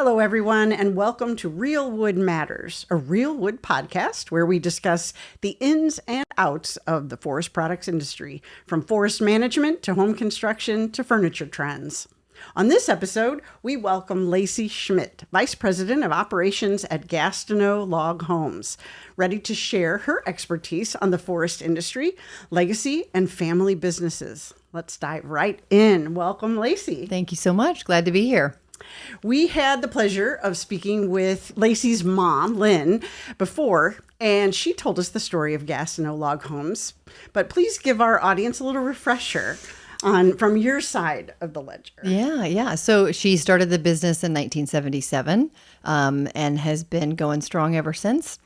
Hello, everyone, and welcome to Real Wood Matters, a real wood podcast where we discuss the ins and outs of the forest products industry, from forest management to home construction to furniture trends. On this episode, we welcome Lacey Schmidt, Vice President of Operations at Gastineau Log Homes, ready to share her expertise on the forest industry, legacy, and family businesses. Let's dive right in. Welcome, Lacey. Thank you so much. Glad to be here. We had the pleasure of speaking with Lacey's mom, Lynn, before, and she told us the story of Gastineau Log Homes. But please give our audience a little refresher from your side of the ledger. Yeah. So she started the business in 1977 and has been going strong ever since.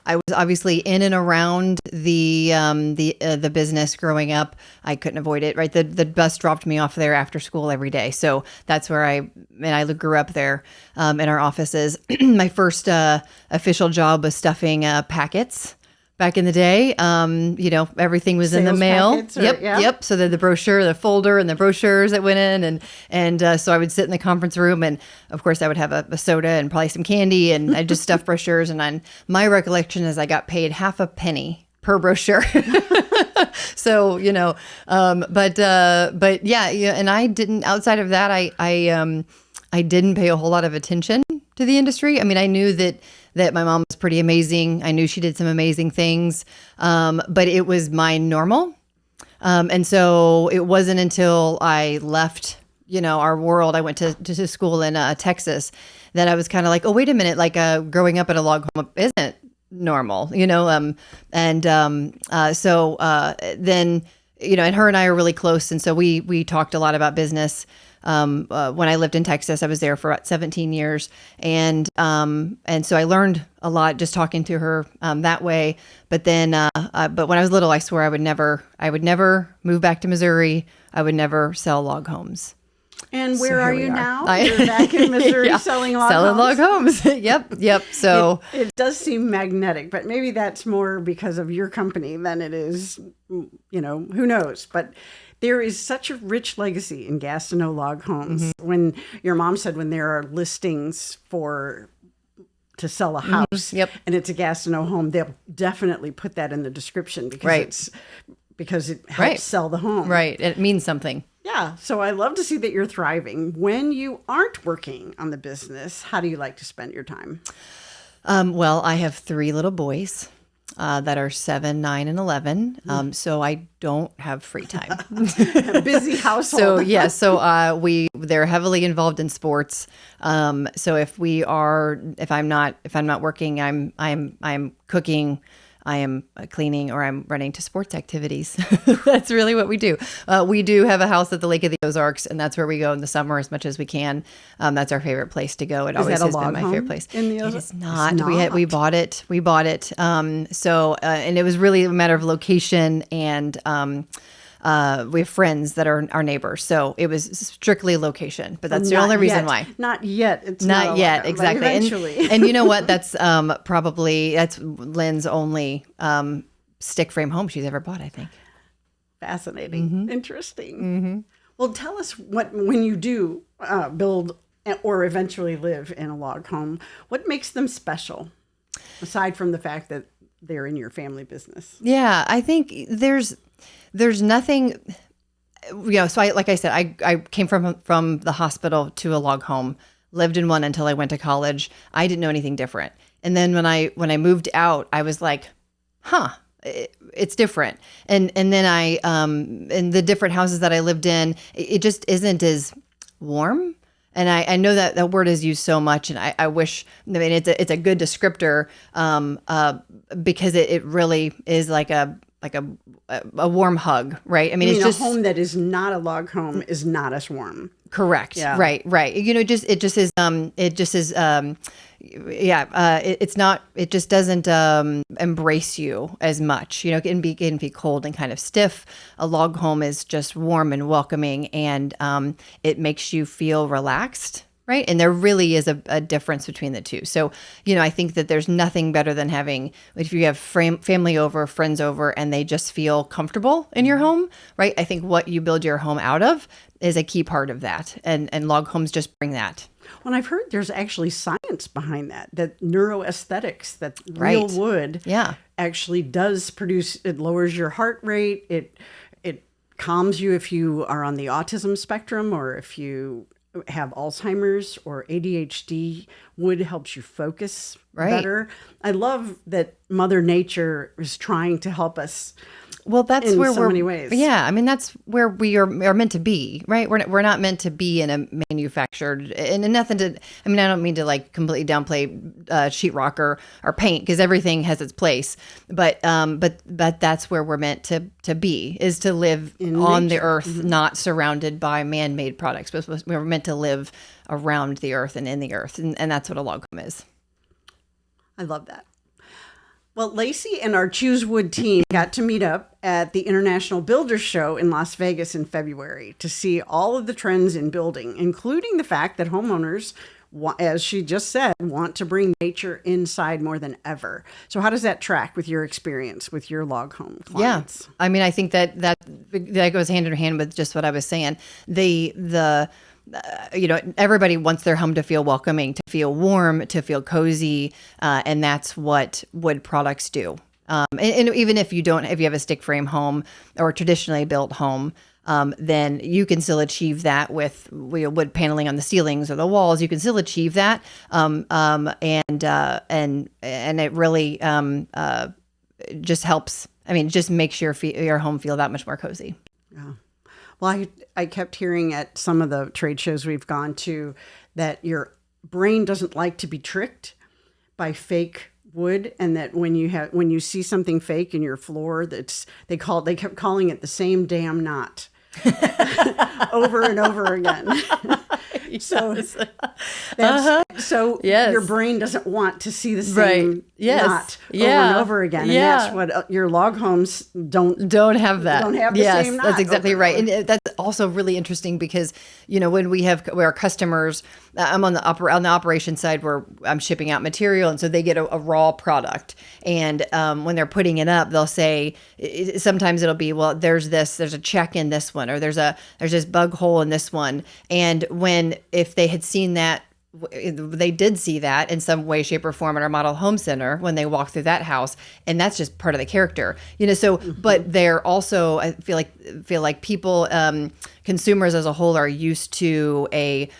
I was obviously in and around the business growing up. I couldn't avoid it, right? The bus dropped me off there after school every day. So that's where I grew up there in our offices. My first official job was stuffing packets. Back in the day, everything was in the mail. Yep. So the brochure, the folder, and the brochures that went in, and so I would sit in the conference room, and of course I would have a soda and probably some candy, and I just stuff brochures. And my recollection is I got paid half a penny per brochure. So but yeah, and I didn't. Outside of that, I didn't pay a whole lot of attention to the industry. I mean, I knew that my mom was pretty amazing. I knew she did some amazing things, but it was my normal. And so it wasn't until I left, our world, I went to school in Texas, that I was kind of like, oh, wait a minute, like growing up at a log home isn't normal, then, and her and I are really close. And so we talked a lot about business. When I lived in Texas, I was there for about 17 years. And so I learned a lot just talking to her, that way. But then, but when I was little, I swore I would never move back to Missouri. I would never sell log homes. And where are you now? You're back in Missouri selling log homes. Yep. So it does seem magnetic, but maybe that's more because of your company than it is, who knows. But there is such a rich legacy in Gastineau Log Homes. Mm-hmm. When your mom said when there are listings to sell a house, and it's a Gastineau home, they'll definitely put that in the description because it helps sell the home. Right. It means something. Yeah. So I love to see that you're thriving. When you aren't working on the business, how do you like to spend your time? Well, I have 3 little boys that are 7, 9, and 11. So I don't have free time. A busy household. They're heavily involved in sports. So if I'm not working, I'm cooking, I am cleaning, or I'm running to sports activities. That's really what we do. We do have a house at the Lake of the Ozarks, and that's where we go in the summer as much as we can. That's our favorite place to go. It always has been my favorite place. In the Ozarks? It is not. We bought it. And it was really a matter of location, and we have friends that are our neighbors, so it was strictly location. But that's the only reason why. Not yet. It's not yet, exactly. Eventually. And you know what? That's that's Lynn's only stick frame home she's ever bought, I think. Fascinating, interesting. Mm-hmm. Well, tell us when you do build or eventually live in a log home, what makes them special, aside from the fact that they're in your family business? Yeah, I think there's nothing, so like I said, I came from the hospital to a log home, lived in one until I went to college. I didn't know anything different. And then when I moved out, I was like, it's different. And then in the different houses that I lived in, it just isn't as warm. And I know that word is used so much, and I wish, it's a good descriptor, because it really is like a warm hug, right? I mean, it's just a home that is not a log home is not as warm. Correct. Yeah. Right. It just is. It just doesn't embrace you as much. It can be cold and kind of stiff. A log home is just warm and welcoming, and it makes you feel relaxed right? And there really is a difference between the two. So, I think that there's nothing better than having, if you have family over, friends over, and they just feel comfortable in your home, right? I think what you build your home out of is a key part of that. And log homes just bring that. Well, I've heard there's actually science behind that neuroaesthetics, that real wood actually does produce, it lowers your heart rate. It calms you if you are on the autism spectrum or if you have Alzheimer's or ADHD. Wood helps you focus better. I love that Mother Nature is trying to help us. Well, that's in where so many ways. Yeah, I mean, that's where we are meant to be, right? We're not meant to be in a manufactured, and nothing to. I mean, I don't mean to like completely downplay sheetrock or paint, because everything has its place. But that's where we're meant to be, is to live on the earth, not surrounded by man-made products. But we're meant to live around the earth and in the earth, and that's what a log home is. I love that. Well, Lacey and our Choose Wood team got to meet up at the International Builders Show in Las Vegas in February to see all of the trends in building, including the fact that homeowners, as she just said, want to bring nature inside more than ever. So how does that track with your experience with your log home clients? Yeah, I mean, I think that goes hand in hand with just what I was saying. Everybody wants their home to feel welcoming, to feel warm, to feel cozy, and that's what wood products do. And even if you have a stick frame home or a traditionally built home, then you can still achieve that with wood paneling on the ceilings or the walls. You can still achieve that, and it really just helps. I mean, just makes your home feel that much more cozy. Yeah. Well, I kept hearing at some of the trade shows we've gone to that your brain doesn't like to be tricked by fake wood, and that when you see something fake in your floor, they kept calling it the same damn knot over and over again. So your brain doesn't want to see the same knot over and over again, and that's what your log homes don't have that. Don't have the same knot. That's exactly right, and that's also really interesting because when where our customers, I'm on the operation side where I'm shipping out material, and so they get a raw product, and when they're putting it up, they'll say sometimes it'll be, well, there's a check in this one, or there's this bug hole in this one, and if they had seen that, they did see that in some way, shape, or form at our model home center when they walk through that house, and that's just part of the character, So, but they're also, I feel like people, consumers as a whole, are used to a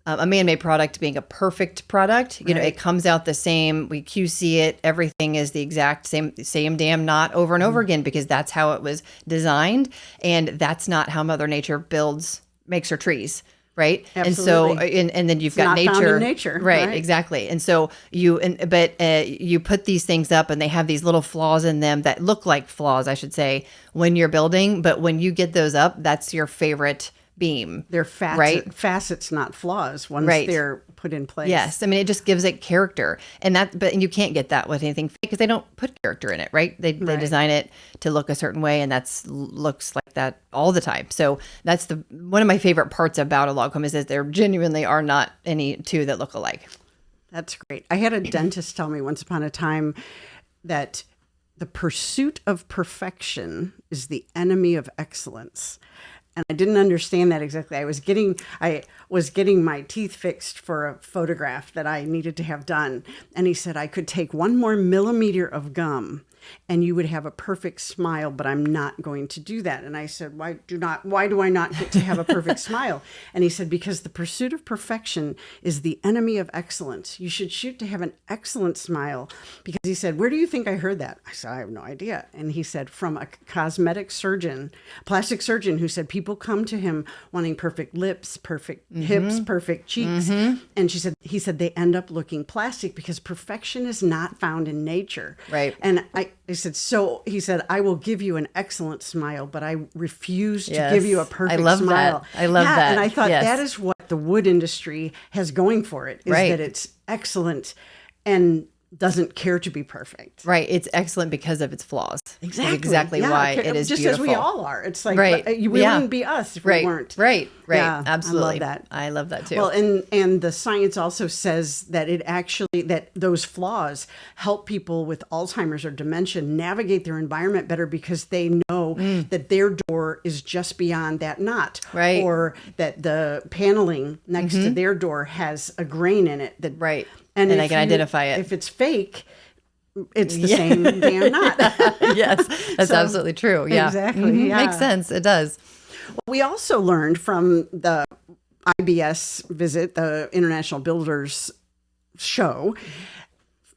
man-made product being a perfect product. It comes out the same. We QC it. Everything is the exact same damn knot over and over again, because that's how it was designed, and that's not how Mother Nature makes her trees. Right. Absolutely. And so, and then you've got nature. Found in nature. Right. Exactly. And so you put these things up, and they have these little flaws in them that look like flaws, I should say, when you're building. But when you get those up, that's your favorite beam. They're facets, not flaws, once they're put in place. Yes. I mean, it just gives it character. But you can't get that with anything fake, because they don't put character in it, right? They design it to look a certain way, and looks like that all the time. So that's one of my favorite parts about a log home, is that there genuinely are not any two that look alike. That's great. I had a dentist tell me once upon a time that the pursuit of perfection is the enemy of excellence. And I didn't understand that exactly. I was getting my teeth fixed for a photograph that I needed to have done. And he said, I could take 1 more millimeter of gum and you would have a perfect smile, but I'm not going to do that. And I said, why do I not get to have a perfect smile? And he said, because the pursuit of perfection is the enemy of excellence. You should shoot to have an excellent smile. Because he said, where do you think I heard that? I said, I have no idea. And he said, from a plastic surgeon who said people come to him wanting perfect lips, perfect hips, perfect cheeks. And he said they end up looking plastic because perfection is not found in nature. Right. And I said, so he said, I will give you an excellent smile, but I refuse to give you a perfect smile. I love that. And I thought that is what the wood industry has going for it, is that it's excellent. And doesn't care to be perfect. Right. It's excellent because of its flaws. Exactly. That's exactly Yeah, why it is just beautiful. as we all are. It's like, Right. we Yeah. wouldn't be us if Right. we weren't. Right. Yeah, Absolutely. I love that. I love that too. Well, and the science also says that that those flaws help people with Alzheimer's or dementia navigate their environment better because they know that their door is just beyond that knot. Right. Or that the paneling next to their door has a grain in it. That, right. And I can identify it. If it's fake, it's the same damn knot. Yes, that's absolutely true. Yeah. Exactly. Yeah. Makes sense. It does. We also learned from the IBS visit, the International Builders Show,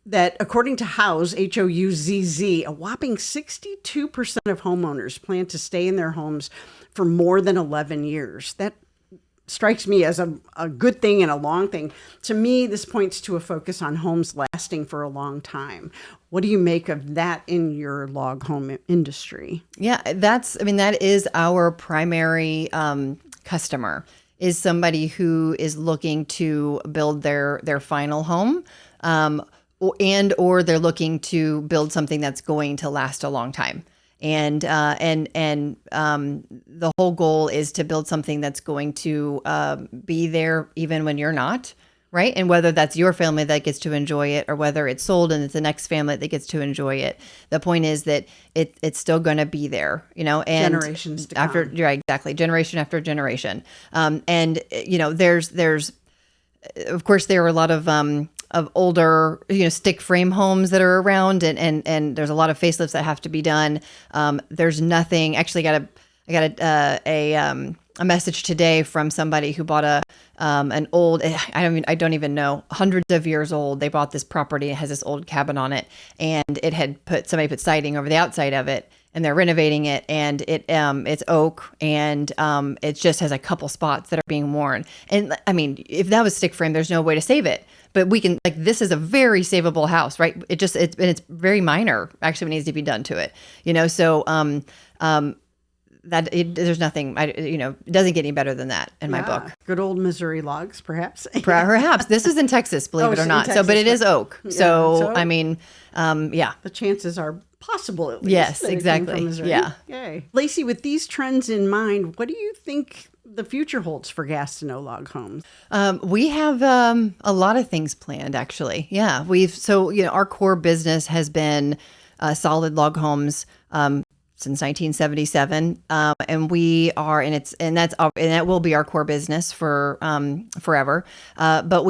that according to Houzz, Houzz, a whopping 62% of homeowners plan to stay in their homes for more than 11 years. That strikes me as a good thing and a long thing. To me, this points to a focus on homes lasting for a long time. What do you make of that in your log home industry? Yeah, that is our primary customer, is somebody who is looking to build their final home, or they're looking to build something that's going to last a long time. And the whole goal is to build something that's going to be there even when you're not, right? And whether that's your family that gets to enjoy it, or whether it's sold and it's the next family that gets to enjoy it. The point is that it's still going to be there, and generations to after, come. right, exactly, generation after generation. There's of course there are a lot of older, stick frame homes that are around, and there's a lot of facelifts that have to be done. There's nothing. Actually, I got a message today from somebody who bought an old. I don't even know, hundreds of years old. They bought this property. It has this old cabin on it, and somebody put siding over the outside of it. And they're renovating it, and it's oak, and it just has a couple spots that are being worn. And I mean, if that was stick frame, there's no way to save it. But we can, this is a very savable house, right? It's very minor, actually, what needs to be done to it. So there's nothing, it doesn't get any better than that in my book. Good old Missouri logs, perhaps. Perhaps. This is in Texas, believe it or not. Texas, but it is oak. Yeah, so I mean, yeah. The chances are possible, at least. Yes, that it came exactly. from Missouri. Yeah. Yay. Lacey, with these trends in mind, what do you think the future holds for Gastineau Log Homes? We have a lot of things planned, actually. Yeah, our core business has been solid log homes since 1977, and we are, and that will be our core business for forever. But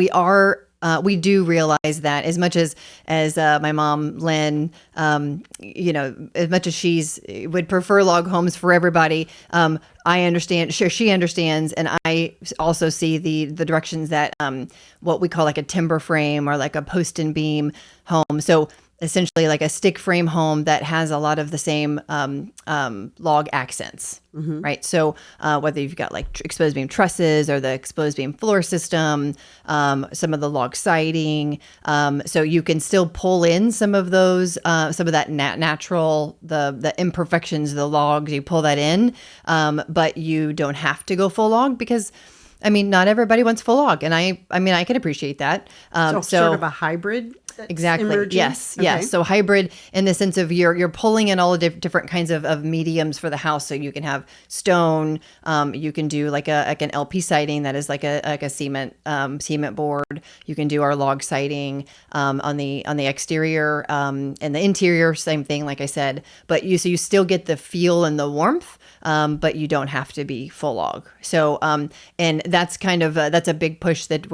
we do realize that as much as my mom, Lynn, as much as she would prefer log homes for everybody, I understand, sure, she understands. And I also see the directions that, what we call like a timber frame or like a post and beam home. So essentially like a stick frame home that has a lot of the same log accents, right? So whether you've got like exposed beam trusses or the exposed beam floor system, some of the log siding, so you can still pull in some of those, some of that natural, the imperfections of the logs, you pull that in, but you don't have to go full log because not everybody wants full log, and I can appreciate that. So sort of a hybrid. Exactly. Emerging? Yes. Okay. Yes. So hybrid in the sense of you're pulling in all the different kinds of mediums for the house. So you can have stone. You can do like an LP siding that is like a cement board. You can do our log siding on the exterior, and the interior, same thing. Like I said, but you still get the feel and the warmth, but you don't have to be full log. So and that's kind of that's a big push that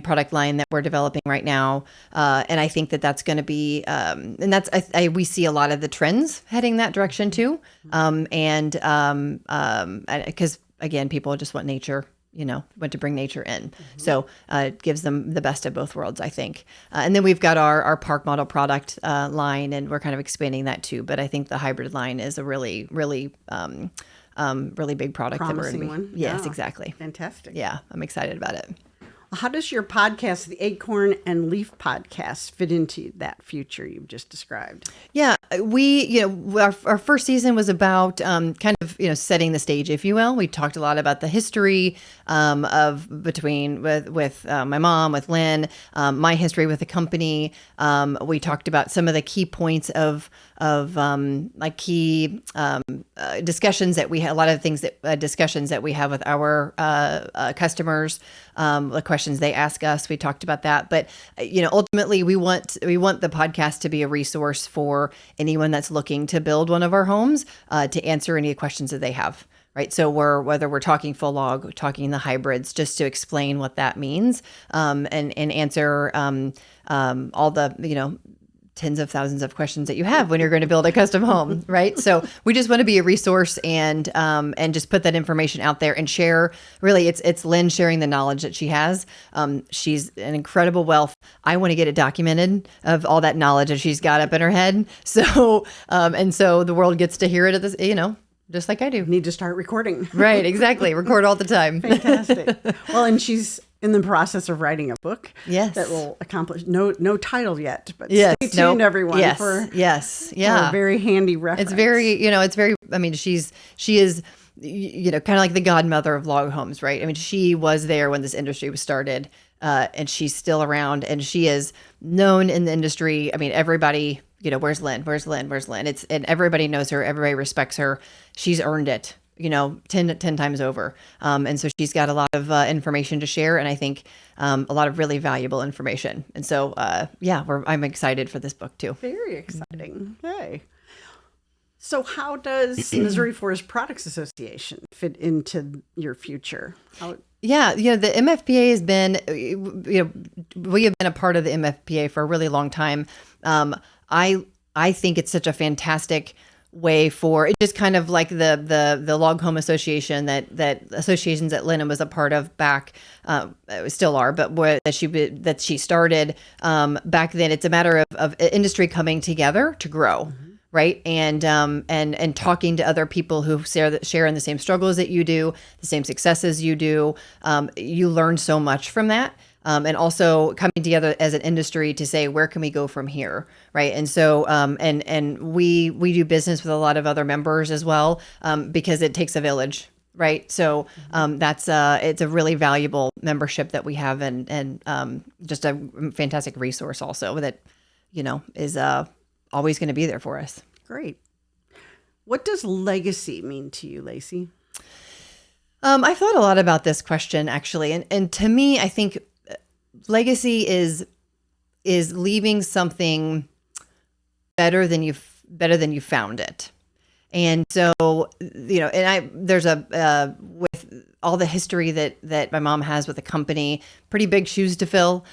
product line that we're developing right now. And I think that's going to be, and that's, we see a lot of the trends heading that direction too. Because again, people just want nature, want to bring nature in. So it gives them the best of both worlds, I think. And then we've got our park model product line, and we're kind of expanding that too. But I think the hybrid line is a really, really, really big product. Promising that we're one. Yes, Yeah. exactly. Fantastic. Yeah, I'm excited about it. How does your podcast, the Acorn and Leaf podcast, fit into that future you've just described? Yeah, our first season was about kind of, setting the stage, if you will. We talked a lot about the history with my mom, with Lynn, my history with the company. We talked about some of the key points of key discussions that we had, a lot of things discussions that we have with our customers, the questions they ask us. We talked about that, but ultimately we want the podcast to be a resource for anyone that's looking to build one of our homes, to answer any questions that they have. Right. So whether we're talking full log, talking the hybrids, just to explain what that means, and answer all the tens of thousands of questions that you have when you're going to build a custom home, right? So we just want to be a resource and just put that information out there and share. Really, it's Lynn sharing the knowledge that she has. She's an incredible wealth. I want to get it documented of all that knowledge that she's got up in her head. So so the world gets to hear it at this, just like I do. Need to start recording. Right, exactly. Record all the time. Fantastic. Well, and she's in the process of writing a book. Yes. That will accomplish no title yet, but yes. stay tuned, everyone. Yes. For a very handy reference. It's very, I mean, she is, kind of like the godmother of log homes, right? I mean, she was there when this industry was started, and she's still around, and she is known in the industry. I mean, everybody, where's Lynn? Where's Lynn? Where's Lynn? And everybody knows her. Everybody respects her. She's earned it. 10 times over. And so she's got a lot of information to share, and I think a lot of really valuable information. And so, I'm excited for this book too. Very exciting. Okay. So how does Missouri Forest Products Association fit into your future? Yeah, the MFPA has been, we have been a part of the MFPA for a really long time. I think it's such a fantastic way for it, just kind of like the Log Home Association that associations that Lynn was a part of back, still are, but that she started back then. It's a matter of industry coming together to grow. Mm-hmm. Right. And talking to other people who share in the same struggles that you do, the same successes you do. You learn so much from that. And also coming together as an industry to say, where can we go from here? Right. And so, and we do business with a lot of other members as well, because it takes a village. Right. So, it's a really valuable membership that we have, and just a fantastic resource also that, is, always going to be there for us. Great. What does legacy mean to you, Lacey? I've thought a lot about this question, actually. And to me, I think legacy is leaving something better than you found it. And so, there's with all the history that my mom has with the company, pretty big shoes to fill.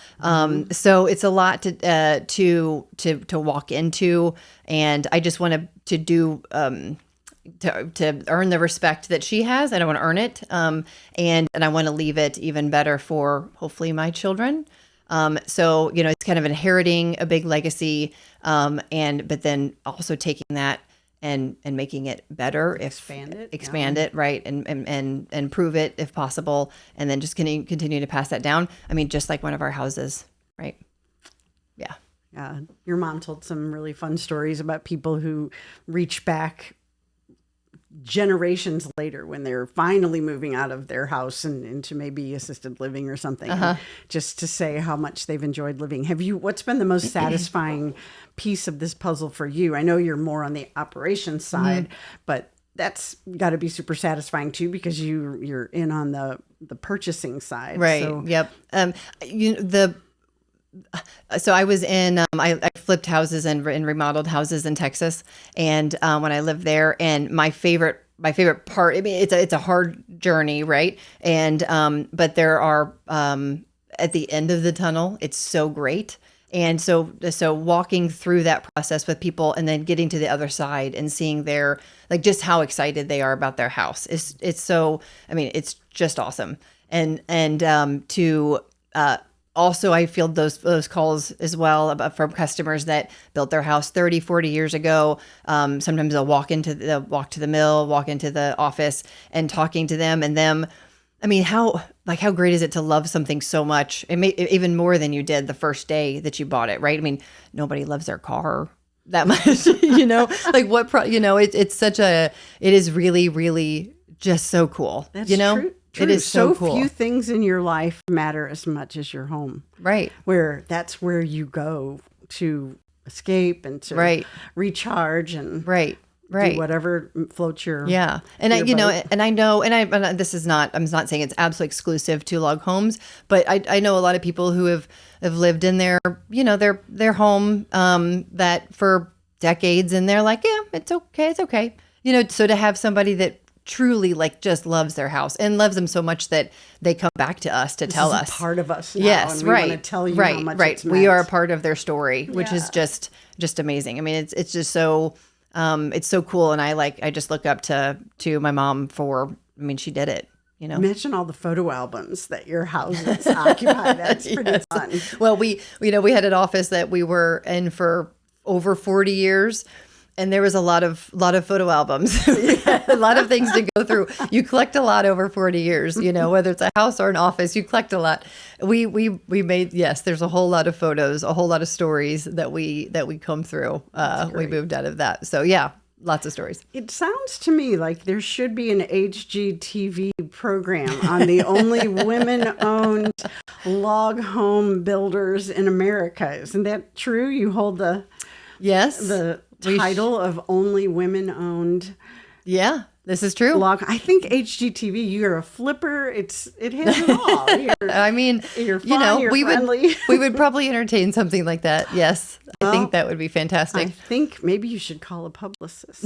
So it's a lot to walk into, and I just want to do, to earn the respect that she has, and I want to earn it. And I want to leave it even better for hopefully my children. So, it's kind of inheriting a big legacy, but then also taking that and making it better, expand it, right. And improve it if possible. And then just continue to pass that down. I mean, just like one of our houses, right? Yeah. Yeah. Your mom told some really fun stories about people who reach back generations later when they're finally moving out of their house and into maybe assisted living or something, just to say how much they've enjoyed living. What's been the most satisfying piece of this puzzle for you? I know you're more on the operations side, but that's got to be super satisfying too, because you're in on the purchasing side. Right. So. Yep. So I was in, I flipped houses and remodeled houses in Texas. And when I lived there, and my favorite part, I mean, it's a hard journey, right? And, but there are, at the end of the tunnel, it's so great. And so walking through that process with people and then getting to the other side and seeing their, like, just how excited they are about their house. It's so, I mean, it's just awesome. Also, I field those calls as well from customers that built their house 30, 40 years ago. Sometimes they'll walk to the mill, walk into the office, and talking to them, and them I mean, how great is it to love something so much, even more than you did the first day that you bought it, right? I mean, nobody loves their car that much, like it is really, really just so cool. That's true. It is so cool. Few things in your life matter as much as your home. Right. That's where you go to escape and to recharge and do whatever floats your and your this is not, I'm not saying it's absolutely exclusive to log homes, but I know a lot of people who have lived in their home that for decades, and they're like, yeah, it's okay. So to have somebody that truly like just loves their house and loves them so much that they come back to us to tell us part of us now, yes, and we want to tell you how much it's meant. We are a part of their story, which is just amazing. I mean, it's just so it's so cool, and I just look up to my mom she did it. Imagine all the photo albums that your houses occupy. That's pretty fun. Well, we had an office that we were in for over 40 years. And there was a lot of photo albums, a lot of things to go through. You collect a lot over 40 years, whether it's a house or an office, you collect a lot. We made, yes, there's a whole lot of photos, a whole lot of stories that we come through. We moved out of that. So yeah, lots of stories. It sounds to me like there should be an HGTV program on the only women-owned log home builders in America. Isn't that true? You hold the title of only women-owned. Yeah, this is true. I think HGTV, you're a flipper. It has it all. You're fun, you're friendly. We would probably entertain something like that. Yes, I think that would be fantastic. I think maybe you should call a publicist.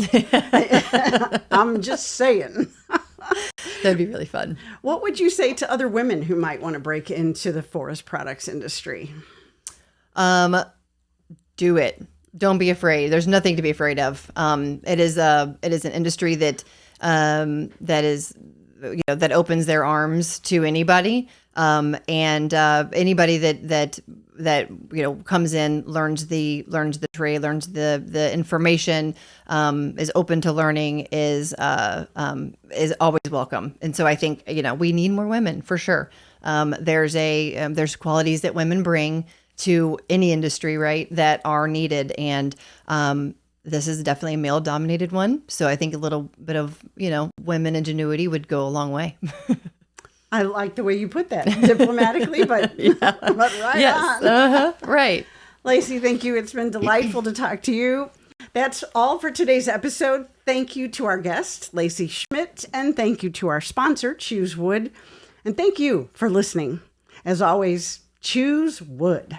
I'm just saying. That'd be really fun. What would you say to other women who might want to break into the forest products industry? Do it. Don't be afraid. There's nothing to be afraid of. It is an industry that that opens their arms to anybody, and anybody that comes in, learns the trade, learns the information, is open to learning, is always welcome. And so I think we need more women for sure. There's qualities that women bring to any industry, right, that are needed. And this is definitely a male-dominated one. So I think a little bit of, women ingenuity would go a long way. I like the way you put that, diplomatically, but right on. Right. Lacey, thank you. It's been delightful to talk to you. That's all for today's episode. Thank you to our guest, Lacey Schmidt, and thank you to our sponsor, Choose Wood. And thank you for listening. As always, choose wood.